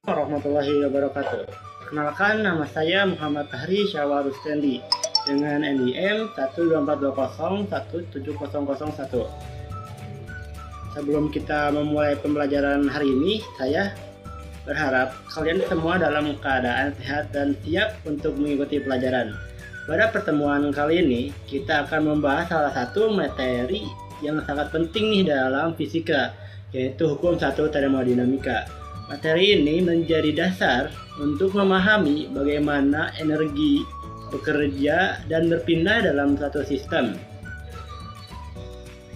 Warahmatullahi wabarakatuh. Perkenalkan, nama saya Muhammad Tahri Syawal Rustendi dengan NIM 12420170001. Sebelum kita memulai pembelajaran hari ini, saya berharap kalian semua dalam keadaan sehat dan siap untuk mengikuti pelajaran. Pada pertemuan kali ini, kita akan membahas salah satu materi yang sangat penting nih dalam fisika, yaitu hukum 1 termodinamika. Materi ini menjadi dasar untuk memahami bagaimana energi bekerja dan berpindah dalam suatu sistem.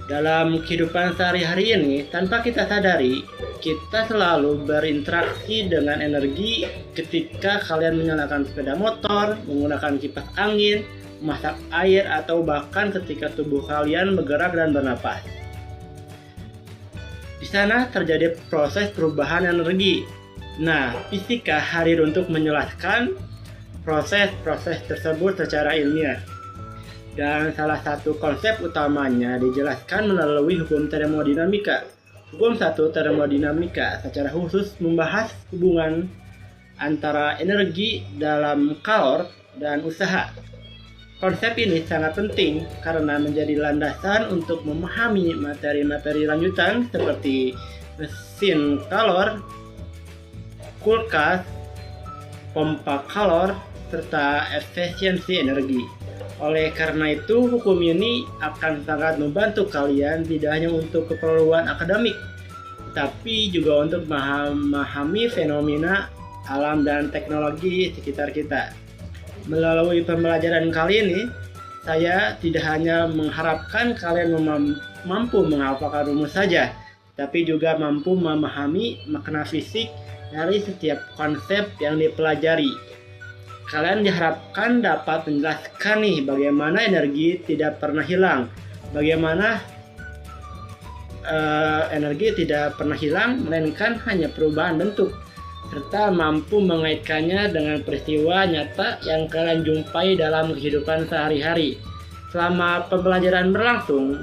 Dalam kehidupan sehari-hari ini, tanpa kita sadari, kita selalu berinteraksi dengan energi ketika kalian menyalakan sepeda motor, menggunakan kipas angin, memasak air, atau bahkan ketika tubuh kalian bergerak dan bernapas. Di sana terjadi proses perubahan energi. Nah, fisika hadir untuk menjelaskan proses-proses tersebut secara ilmiah. Dan salah satu konsep utamanya dijelaskan melalui hukum termodinamika. Hukum 1 termodinamika secara khusus membahas hubungan antara energi dalam kalor dan usaha. Konsep ini sangat penting karena menjadi landasan untuk memahami materi-materi lanjutan seperti mesin kalor, kulkas, pompa kalor, serta efisiensi energi. Oleh karena itu, hukum ini akan sangat membantu kalian tidak hanya untuk keperluan akademik, tapi juga untuk memahami fenomena alam dan teknologi sekitar kita. Melalui pembelajaran kali ini, saya tidak hanya mengharapkan kalian mampu menghafalkan rumus saja, tapi juga mampu memahami makna fisik dari setiap konsep yang dipelajari. Kalian diharapkan dapat menjelaskan nih bagaimana energi tidak pernah hilang, bagaimana energi tidak pernah hilang, melainkan hanya perubahan bentuk, serta mampu mengaitkannya dengan peristiwa nyata yang kalian jumpai dalam kehidupan sehari-hari. Selama pembelajaran berlangsung,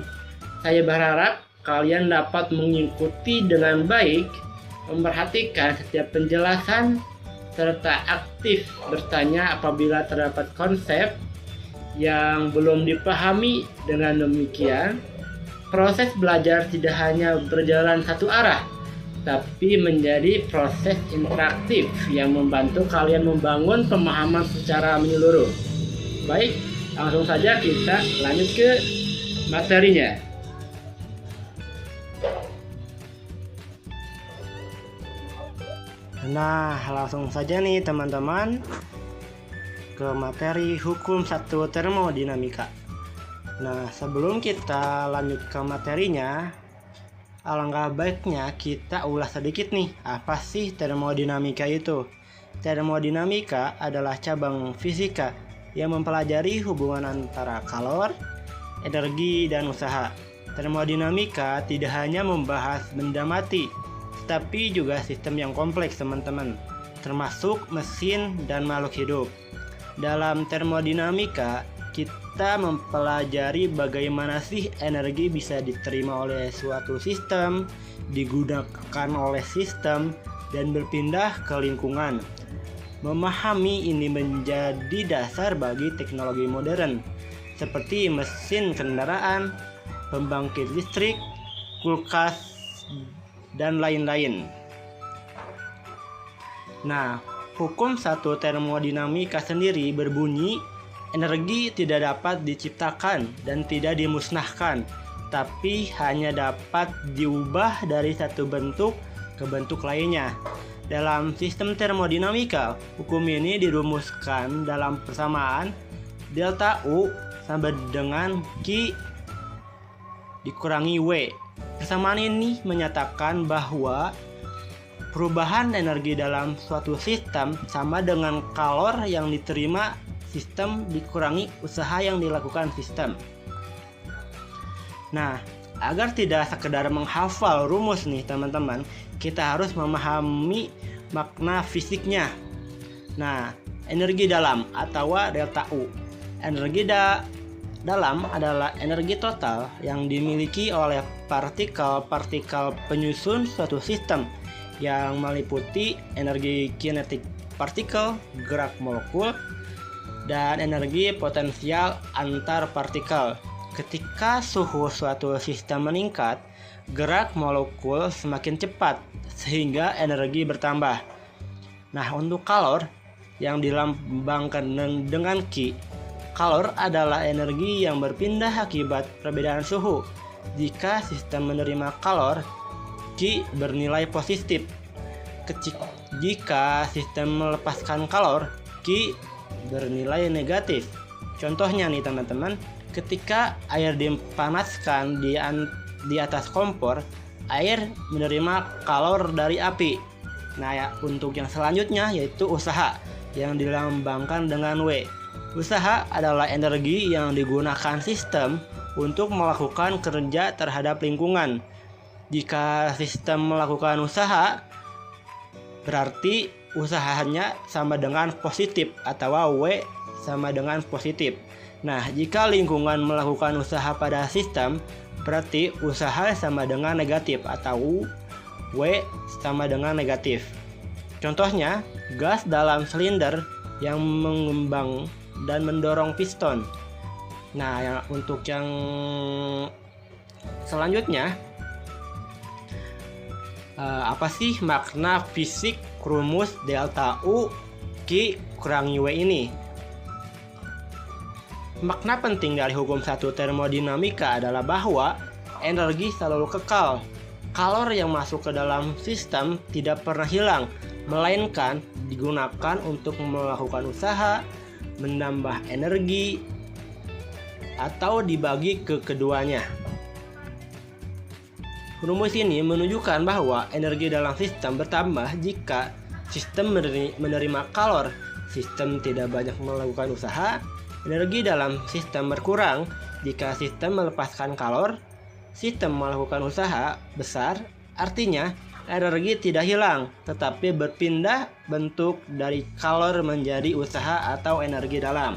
saya berharap kalian dapat mengikuti dengan baik, memperhatikan setiap penjelasan, serta aktif bertanya apabila terdapat konsep yang belum dipahami. Dengan demikian, proses belajar tidak hanya berjalan satu arah, tapi menjadi proses interaktif yang membantu kalian membangun pemahaman secara menyeluruh. Baik, langsung saja kita lanjut ke materinya. Nah, langsung saja nih teman-teman ke materi hukum 1 termodinamika. Nah, sebelum kita lanjut ke materinya, alangkah baiknya kita ulas sedikit nih, apa sih termodinamika itu? Termodinamika adalah cabang fisika yang mempelajari hubungan antara kalor, energi, dan usaha. Termodinamika tidak hanya membahas benda mati, tapi juga sistem yang kompleks teman-teman, termasuk mesin dan makhluk hidup. Dalam termodinamika, kita mempelajari bagaimana sih energi bisa diterima oleh suatu sistem, digunakan oleh sistem, dan berpindah ke lingkungan. Memahami ini menjadi dasar bagi teknologi modern, seperti mesin kendaraan, pembangkit listrik, kulkas, dan lain-lain. Nah, hukum 1 termodinamika sendiri berbunyi, energi tidak dapat diciptakan dan tidak dimusnahkan, tapi hanya dapat diubah dari satu bentuk ke bentuk lainnya. Dalam sistem termodinamika, hukum ini dirumuskan dalam persamaan delta U sama dengan Q dikurangi W. Persamaan ini menyatakan bahwa perubahan energi dalam suatu sistem sama dengan kalor yang diterima sistem dikurangi usaha yang dilakukan sistem. Nah, agar tidak sekedar menghafal rumus nih teman-teman, kita harus memahami makna fisiknya. Nah, energi dalam atau delta U. Energi dalam adalah energi total yang dimiliki oleh partikel-partikel penyusun suatu sistem yang meliputi energi kinetik partikel, gerak molekul, dan energi potensial antar partikel. Ketika suhu suatu sistem meningkat, gerak molekul semakin cepat sehingga energi bertambah. Nah, untuk kalor yang dilambangkan dengan Q, kalor adalah energi yang berpindah akibat perbedaan suhu. Jika sistem menerima kalor, Q bernilai positif. Jika sistem melepaskan kalor, Q bernilai negatif. Contohnya nih teman-teman, ketika air dipanaskan di atas kompor, air menerima kalor dari api. Nah ya, untuk yang selanjutnya yaitu usaha yang dilambangkan dengan W. Usaha adalah energi yang digunakan sistem untuk melakukan kerja terhadap lingkungan. Jika sistem melakukan usaha, berarti usahanya sama dengan positif atau W sama dengan positif. Nah, jika lingkungan melakukan usaha pada sistem, berarti usaha sama dengan negatif atau W sama dengan negatif. Contohnya, gas dalam silinder yang mengembang dan mendorong piston. Nah, untuk yang selanjutnya, apa sih makna fisik rumus delta U Q kurangi W ini? Makna penting dari hukum 1 termodinamika adalah bahwa energi selalu kekal. Kalor yang masuk ke dalam sistem tidak pernah hilang, melainkan digunakan untuk melakukan usaha, menambah energi, atau dibagi ke keduanya. Rumus ini menunjukkan bahwa energi dalam sistem bertambah jika sistem menerima kalor. Sistem tidak banyak melakukan usaha. Energi dalam sistem berkurang jika sistem melepaskan kalor. Sistem melakukan usaha besar, artinya energi tidak hilang, tetapi berpindah bentuk dari kalor menjadi usaha atau energi dalam.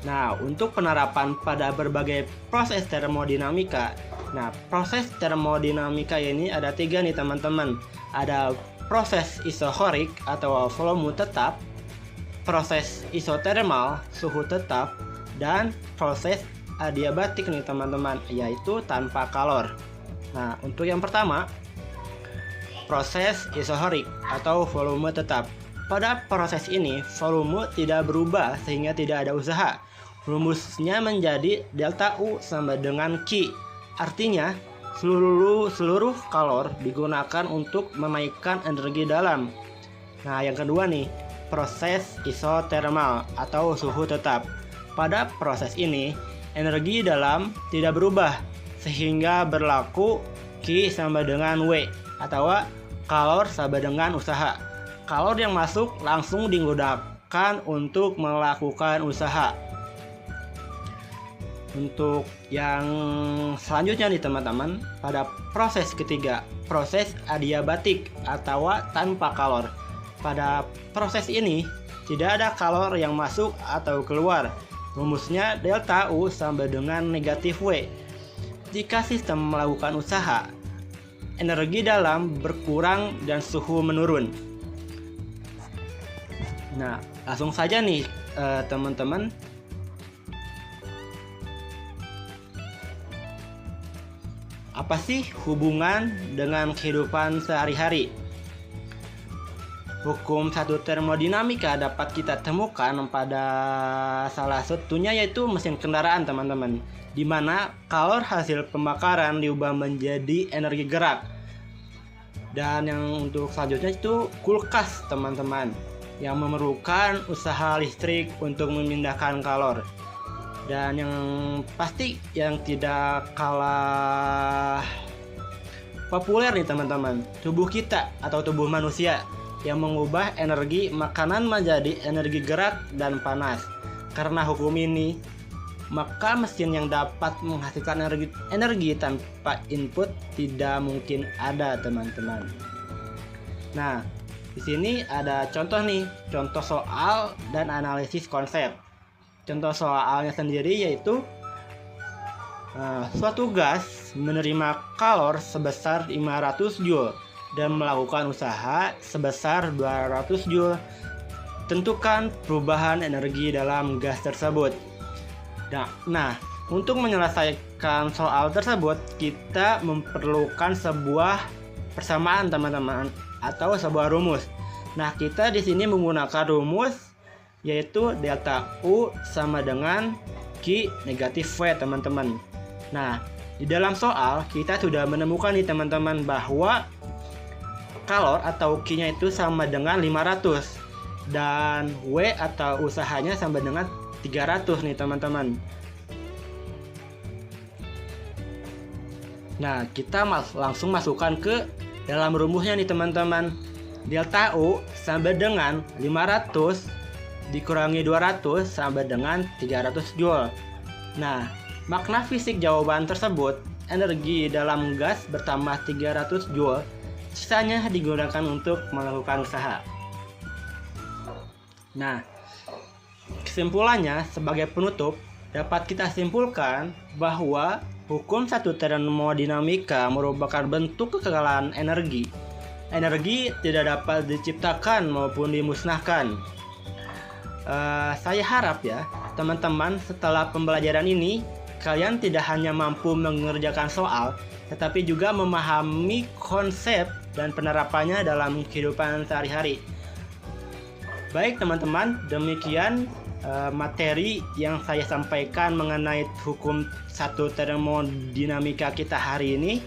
Nah, untuk penerapan pada berbagai proses termodinamika. Nah, proses termodinamika ini ada 3 nih teman-teman. Ada proses isohorik atau volume tetap, proses isotermal suhu tetap, dan proses adiabatik nih teman-teman, yaitu tanpa kalor. Nah, untuk yang pertama, proses isohorik atau volume tetap. Pada proses ini, volume tidak berubah sehingga tidak ada usaha. Rumusnya menjadi delta U sama dengan Q. Artinya, seluruh kalor digunakan untuk menaikkan energi dalam. Nah, yang kedua nih, proses isotermal atau suhu tetap. Pada proses ini, energi dalam tidak berubah sehingga berlaku Q sama dengan W atau kalor sama dengan usaha. Kalor yang masuk langsung digunakan untuk melakukan usaha. Untuk yang selanjutnya nih teman-teman, pada proses ketiga, proses adiabatik atau tanpa kalor. Pada proses ini tidak ada kalor yang masuk atau keluar. Rumusnya delta U sama dengan negatif W. Jika sistem melakukan usaha, energi dalam berkurang dan suhu menurun. Nah, langsung saja nih teman-teman. Apa sih hubungan dengan kehidupan sehari-hari? Hukum 1 termodinamika dapat kita temukan pada salah satunya yaitu mesin kendaraan teman-teman, di mana kalor hasil pembakaran diubah menjadi energi gerak. Dan yang untuk selanjutnya itu kulkas teman-teman, yang memerlukan usaha listrik untuk memindahkan kalor. Dan yang pasti yang tidak kalah populer nih teman-teman, tubuh kita atau tubuh manusia yang mengubah energi makanan menjadi energi gerak dan panas. Karena hukum ini, maka mesin yang dapat menghasilkan energi tanpa input tidak mungkin ada teman-teman. Nah, di sini ada contoh nih, contoh soal dan analisis konsep. Contoh soalnya sendiri yaitu suatu gas menerima kalor sebesar 500 Joule dan melakukan usaha sebesar 200 Joule. Tentukan perubahan energi dalam gas tersebut. Nah, untuk menyelesaikan soal tersebut, kita memerlukan sebuah persamaan teman-teman atau sebuah rumus. Nah, kita di sini menggunakan rumus yaitu delta U sama dengan Q negatif V teman-teman. Nah, di dalam soal kita sudah menemukan nih teman-teman bahwa kalor atau Q-nya itu sama dengan 500 dan W atau usahanya sama dengan 300 nih teman-teman. Nah, kita langsung masukkan ke dalam rumusnya nih teman-teman. Delta U sama dengan 500 dikurangi 200 sama dengan 300 Joule. Nah, makna fisik jawaban tersebut, energi dalam gas bertambah 300 Joule, sisanya digunakan untuk melakukan usaha. Nah, kesimpulannya sebagai penutup dapat kita simpulkan bahwa hukum satu termodinamika merupakan bentuk kekekalan energi. Energi tidak dapat diciptakan maupun dimusnahkan. Saya harap ya, teman-teman setelah pembelajaran ini kalian tidak hanya mampu mengerjakan soal, tetapi juga memahami konsep dan penerapannya dalam kehidupan sehari-hari. Baik teman-teman, demikian materi yang saya sampaikan mengenai hukum satu termodinamika kita hari ini.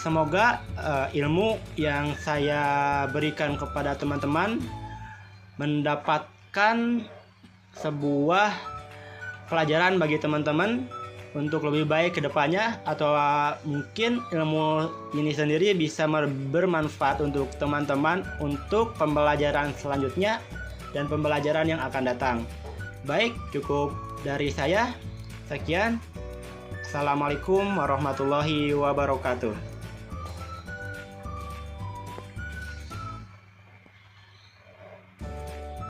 Semoga ilmu yang saya berikan kepada teman-teman mendapatkan sebuah pelajaran bagi teman-teman untuk lebih baik ke depannya, atau mungkin ilmu ini sendiri bisa bermanfaat untuk teman-teman untuk pembelajaran selanjutnya dan pembelajaran yang akan datang. Baik, cukup dari saya. Sekian. Assalamualaikum warahmatullahi wabarakatuh.